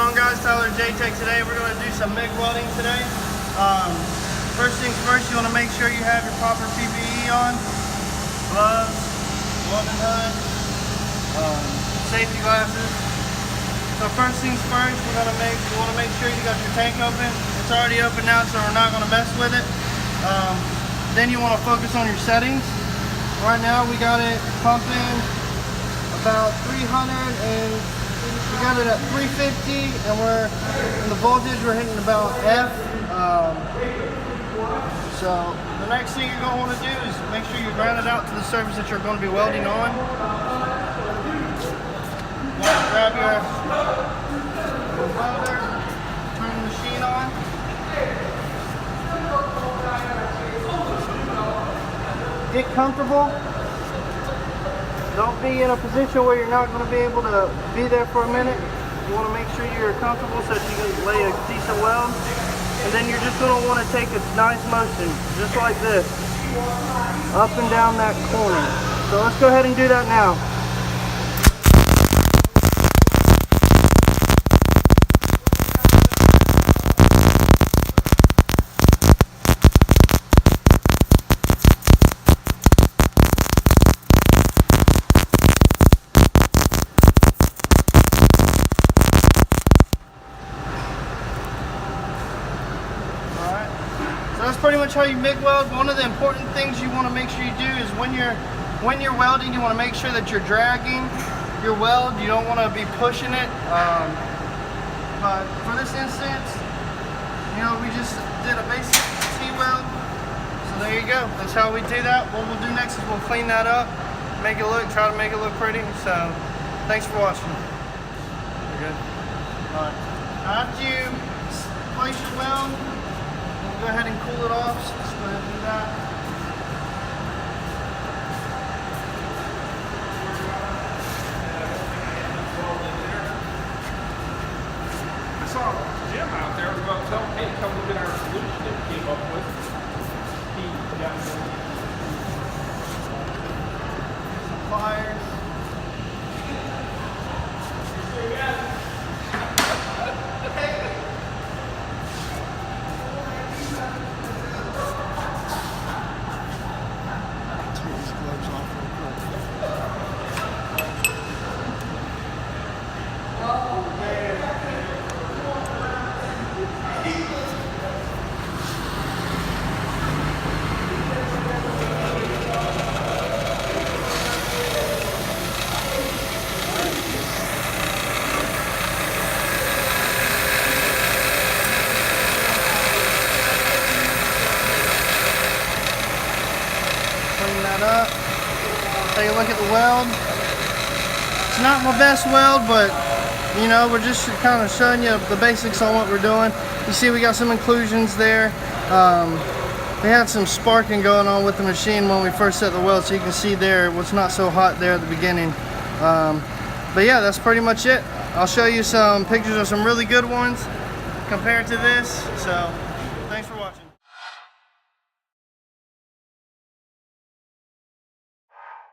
on, guys? Tyler J-Tech today. We're going to do some MIG welding today. First things first, you want to make sure you have your proper PPE on. Gloves, welding hood, safety glasses. So first things first, you want to make sure you got your tank open. It's already open now, so we're not going to mess with it. Then you want to focus on your settings. Right now we got it pumping about 300 and we got it at 350, and we're in the voltage, we're hitting about F. So the next thing you're going to want to do is make sure you ground it out to the surface that you're going to be welding on. Grab your welder, turn the machine on. Get comfortable. Don't be in a position where you're not going to be able to be there for a minute. You want to make sure you're comfortable so that you can lay a decent weld. And then you're just going to want to take a nice motion, just like this, up and down that corner. So let's go ahead and do that now. So that's pretty much how you MIG weld. One of the important things you want to make sure you do is when you're welding, you want to make sure that you're dragging your weld. You don't want to be pushing it. But for this instance, you know, we just did a basic T-weld. So there you go. That's how we do that. What we'll do next is we'll clean that up, try to make it look pretty. So thanks for watching. You're good. All right. After you place your weld, go ahead and cool it off. So let's go ahead and do that. I saw Jim out there. I was about to tell him, hey, come look at our solution that we came up with. He got some pliers. Clean that up. Take a look at the weld. It's not my best weld, but you know, we're just kind of showing you the basics on what we're doing. You see we got some inclusions there. We had some sparking going on with the machine when we first set the weld, so you can see there it was not so hot there at the beginning. But yeah, that's pretty much it. I'll show you some pictures of some really good ones compared to this. So thanks for watching.